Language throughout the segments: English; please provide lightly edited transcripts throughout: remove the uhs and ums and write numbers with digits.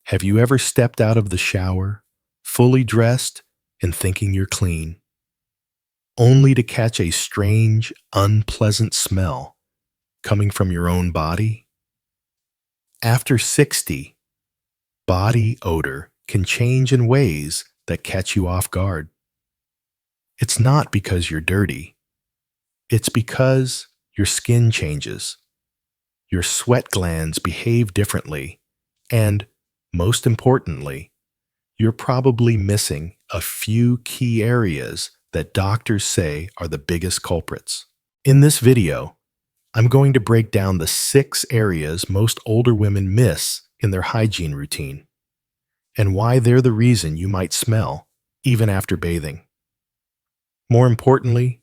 Have you ever stepped out of the shower, fully dressed and thinking you're clean, only to catch a strange, unpleasant smell coming from your own body? After 60, body odor can change in ways that catch you off guard. It's not because you're dirty. It's because your skin changes, your sweat glands behave differently, and, most importantly, you're probably missing a few key areas that doctors say are the biggest culprits. In this video, I'm going to break down the 6 areas most older women miss in their hygiene routine, and why they're the reason you might smell even after bathing. More importantly,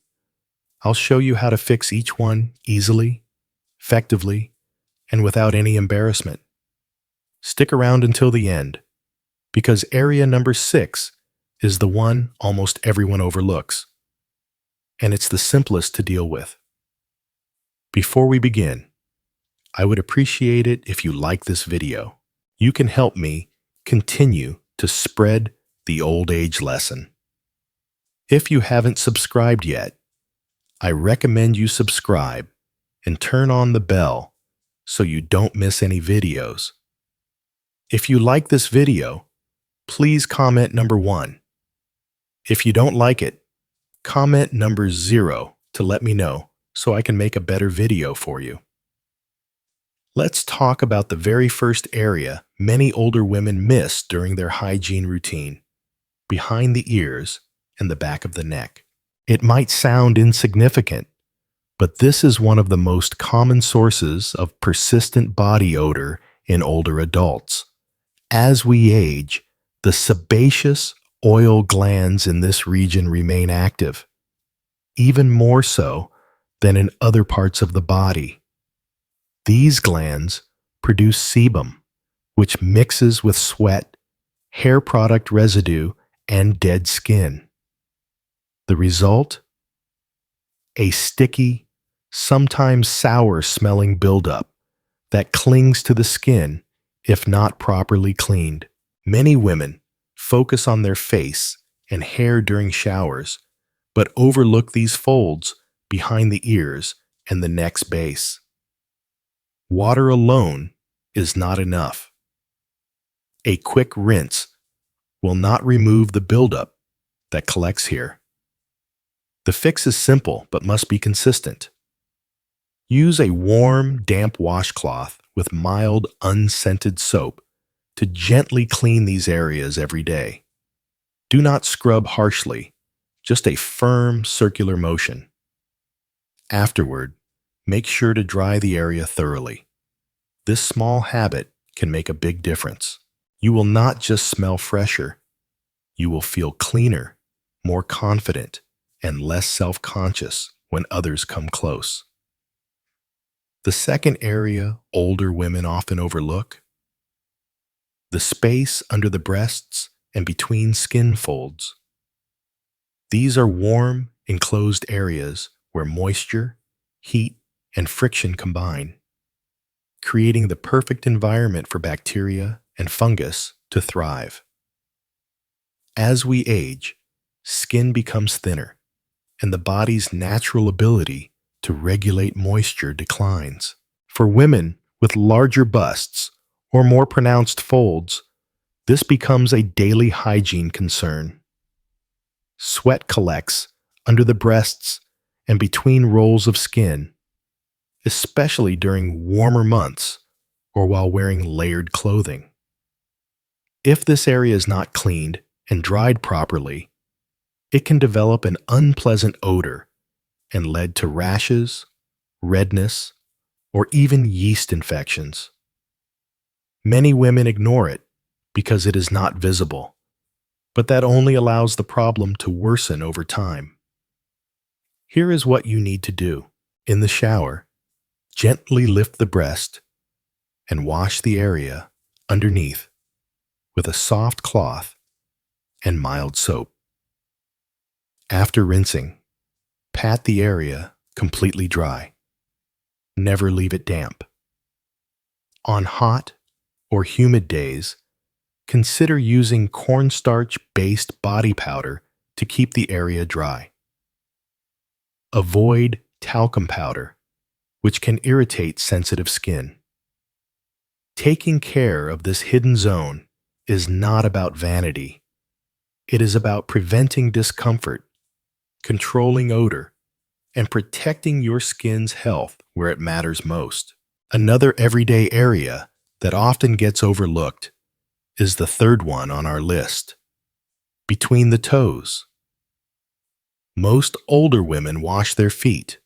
I'll show you how to fix each one easily, effectively, and without any embarrassment. Stick around until the end, because area number 6 is the one almost everyone overlooks, and it's the simplest to deal with. Before we begin, I would appreciate it if you like this video. You can help me continue to spread the old age lesson. If you haven't subscribed yet, I recommend you subscribe and turn on the bell so you don't miss any videos. If you like this video, please comment number 1. If you don't like it, comment number 0 to let me know so I can make a better video for you. Let's talk about the very first area many older women miss during their hygiene routine: behind the ears and the back of the neck. It might sound insignificant, but this is one of the most common sources of persistent body odor in older adults. As we age, the sebaceous oil glands in this region remain active, even more so than in other parts of the body. These glands produce sebum, which mixes with sweat, hair product residue, and dead skin. The result? A sticky, sometimes sour-smelling buildup that clings to the skin if not properly cleaned. Many women focus on their face and hair during showers, but overlook these folds behind the ears and the neck's base. Water alone is not enough. A quick rinse will not remove the buildup that collects here. The fix is simple but must be consistent. Use a warm, damp washcloth with mild, unscented soap to gently clean these areas every day. Do not scrub harshly, just a firm, circular motion. Afterward, make sure to dry the area thoroughly. This small habit can make a big difference. You will not just smell fresher, you will feel cleaner, more confident, and less self-conscious when others come close. The second area older women often overlook: the space under the breasts and between skin folds. These are warm, enclosed areas where moisture, heat, and friction combine, creating the perfect environment for bacteria and fungus to thrive. As we age, skin becomes thinner, and the body's natural ability to regulate moisture declines. For women with larger busts or more pronounced folds, this becomes a daily hygiene concern. Sweat collects under the breasts and between rolls of skin, especially during warmer months or while wearing layered clothing. If this area is not cleaned and dried properly, it can develop an unpleasant odor and lead to rashes, redness, or even yeast infections. Many women ignore it because it is not visible, but that only allows the problem to worsen over time. Here is what you need to do. In the shower, gently lift the breast and wash the area underneath with a soft cloth and mild soap. After rinsing, pat the area completely dry. Never leave it damp. On hot or humid days, consider using cornstarch-based body powder to keep the area dry. Avoid talcum powder, which can irritate sensitive skin. Taking care of this hidden zone is not about vanity. It is about preventing discomfort, controlling odor, and protecting your skin's health where it matters most. Another everyday area that often gets overlooked is the third one on our list: between the toes. Most older women wash their feet,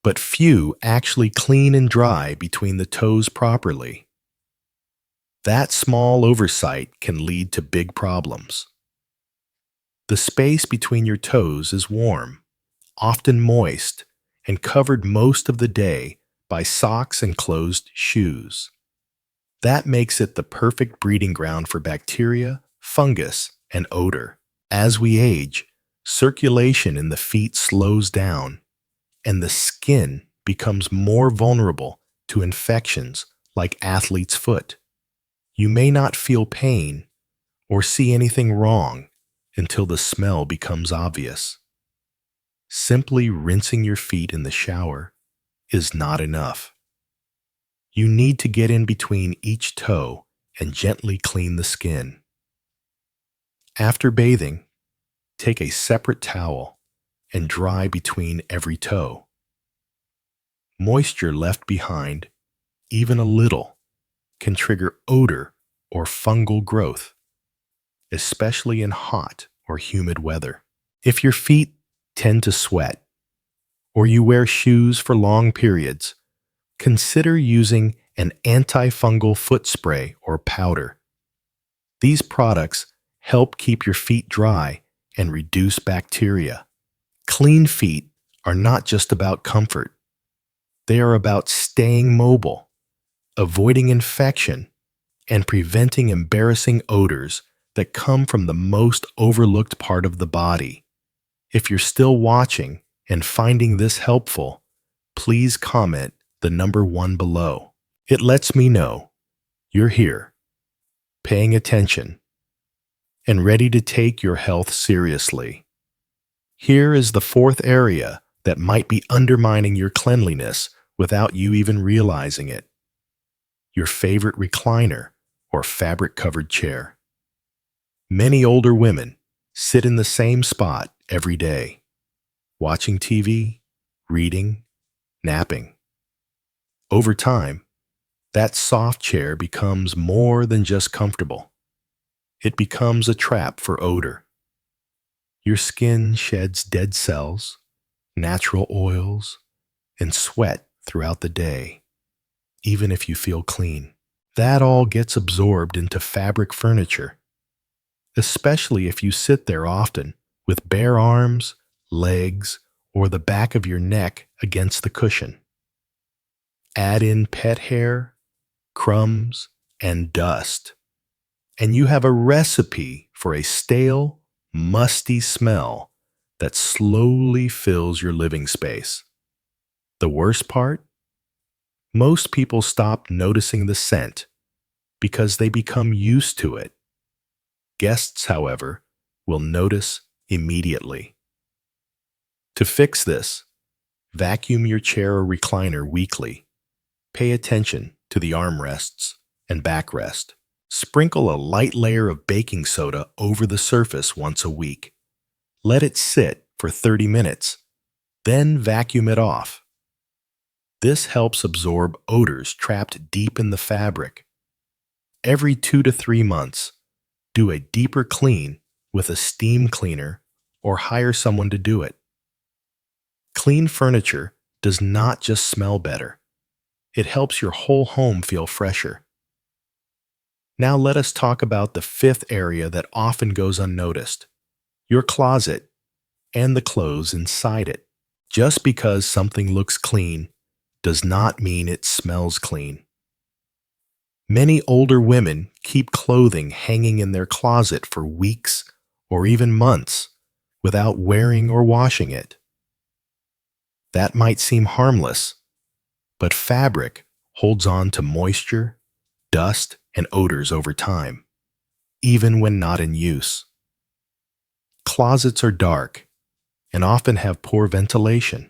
but few actually clean and dry between the toes properly. That small oversight can lead to big problems. The space between your toes is warm, often moist, and covered most of the day by socks and closed shoes. That makes it the perfect breeding ground for bacteria, fungus, and odor. As we age, circulation in the feet slows down, and the skin becomes more vulnerable to infections like athlete's foot. You may not feel pain or see anything wrong until the smell becomes obvious. Simply rinsing your feet in the shower is not enough. You need to get in between each toe and gently clean the skin. After bathing, take a separate towel and dry between every toe. Moisture left behind, even a little, can trigger odor or fungal growth, especially in hot or humid weather. If your feet tend to sweat, or you wear shoes for long periods, consider using an antifungal foot spray or powder. These products help keep your feet dry and reduce bacteria. Clean feet are not just about comfort. They are about staying mobile, avoiding infection, and preventing embarrassing odors that come from the most overlooked part of the body. If you're still watching and finding this helpful, please comment the number 1 below. It lets me know you're here, paying attention, and ready to take your health seriously. Here is the 4th area that might be undermining your cleanliness without you even realizing it: your favorite recliner or fabric-covered chair. Many older women sit in the same spot every day, watching TV, reading, napping. Over time, that soft chair becomes more than just comfortable. It becomes a trap for odor. Your skin sheds dead cells, natural oils, and sweat throughout the day, even if you feel clean. That all gets absorbed into fabric furniture, especially if you sit there often with bare arms, legs, or the back of your neck against the cushion. Add in pet hair, crumbs, and dust, and you have a recipe for a stale, musty smell that slowly fills your living space. The worst part? Most people stop noticing the scent because they become used to it. Guests, however, will notice immediately. To fix this, vacuum your chair or recliner weekly. Pay attention to the armrests and backrest. Sprinkle a light layer of baking soda over the surface once a week. Let it sit for 30 minutes, then vacuum it off. This helps absorb odors trapped deep in the fabric. Every 2 to 3 months, do a deeper clean with a steam cleaner or hire someone to do it. Clean furniture does not just smell better. It helps your whole home feel fresher. Now let us talk about the 5th area that often goes unnoticed: your closet and the clothes inside it. Just because something looks clean does not mean it smells clean. Many older women keep clothing hanging in their closet for weeks or even months without wearing or washing it. That might seem harmless, but fabric holds on to moisture, dust, and odors over time. even when not in use. Closets are dark and often have poor ventilation.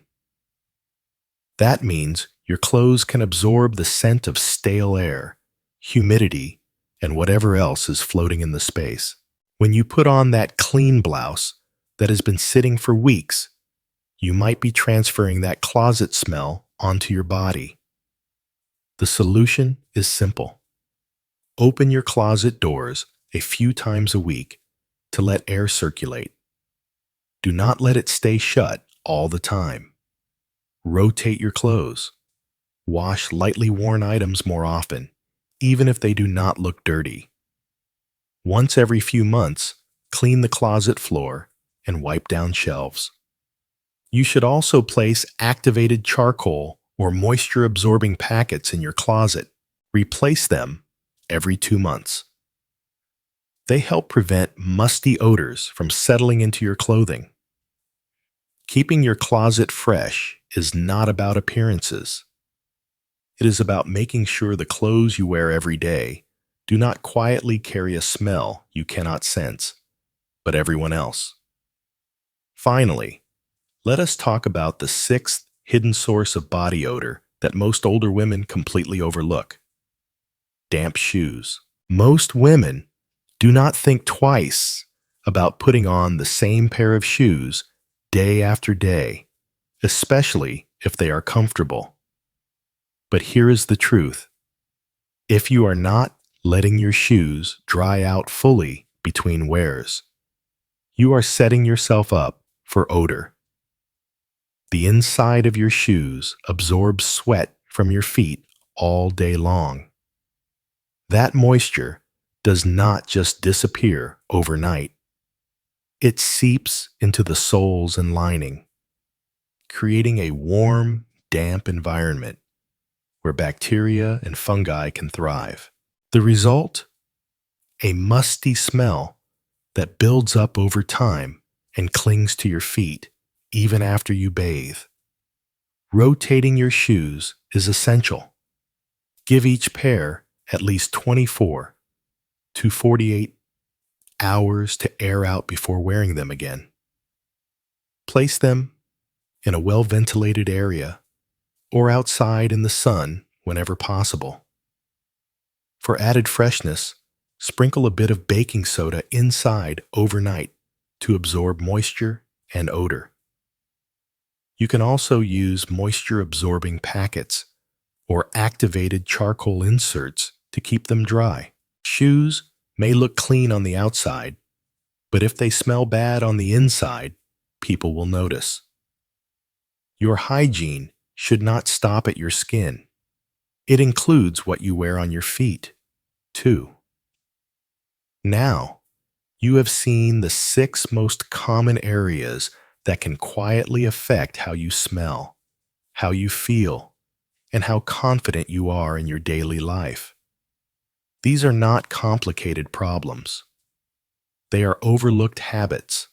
That means your clothes can absorb the scent of stale air, humidity, and whatever else is floating in the space. When you put on that clean blouse that has been sitting for weeks, you might be transferring that closet smell onto your body. The solution is simple. Open your closet doors a few times a week to let air circulate. Do not let it stay shut all the time. Rotate your clothes. Wash lightly worn items more often, even if they do not look dirty. Once every few months, clean the closet floor and wipe down shelves. You should also place activated charcoal or moisture-absorbing packets in your closet. Replace them every 2 months. They help prevent musty odors from settling into your clothing. Keeping your closet fresh is not about appearances. It is about making sure the clothes you wear every day do not quietly carry a smell you cannot sense, but everyone else. Finally, let us talk about the sixth hidden source of body odor that most older women completely overlook: damp shoes. Most women do not think twice about putting on the same pair of shoes day after day, especially if they are comfortable. But here is the truth. If you are not letting your shoes dry out fully between wears, you are setting yourself up for odor. The inside of your shoes absorbs sweat from your feet all day long. That moisture does not just disappear overnight. It seeps into the soles and lining, creating a warm, damp environment where bacteria and fungi can thrive. The result? A musty smell that builds up over time and clings to your feet even after you bathe. Rotating your shoes is essential. Give each pair at least 24 to 48 hours to air out before wearing them again. Place them in a well-ventilated area or outside in the sun whenever possible. For added freshness, sprinkle a bit of baking soda inside overnight to absorb moisture and odor. You can also use moisture-absorbing packets or activated charcoal inserts to keep them dry. Shoes may look clean on the outside, but if they smell bad on the inside, people will notice. Your hygiene should not stop at your skin. It includes what you wear on your feet, too. Now, you have seen the 6 most common areas that can quietly affect how you smell, how you feel, and how confident you are in your daily life. These are not complicated problems. They are overlooked habits,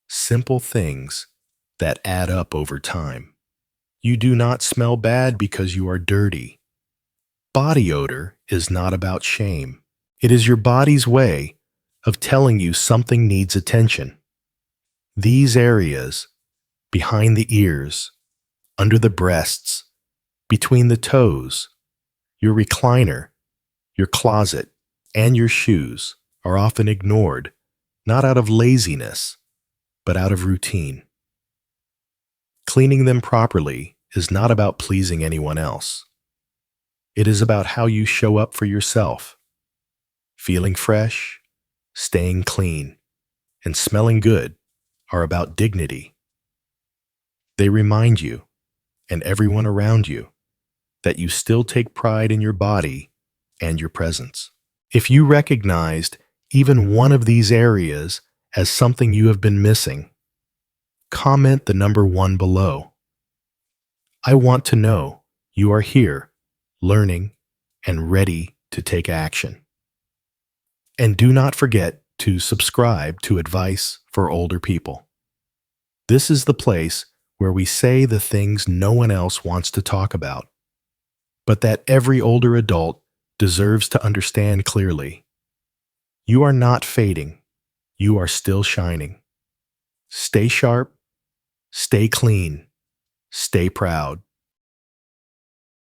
simple things that add up over time. You do not smell bad because you are dirty. Body odor is not about shame. It is your body's way of telling you something needs attention. These areas, behind the ears, under the breasts, between the toes, your recliner, your closet, and your shoes are often ignored, not out of laziness, but out of routine. Cleaning them properly is not about pleasing anyone else. It is about how you show up for yourself. Feeling fresh, staying clean, and smelling good are about dignity. They remind you, and everyone around you, that you still take pride in your body and your presence. If you recognized even one of these areas as something you have been missing, comment the number 1 below. I want to know you are here, learning, and ready to take action. And do not forget to subscribe to Advice for Older People. This is the place where we say the things no one else wants to talk about, but that every older adult deserves to understand clearly. You are not fading. You are still shining. Stay sharp, stay clean, stay proud.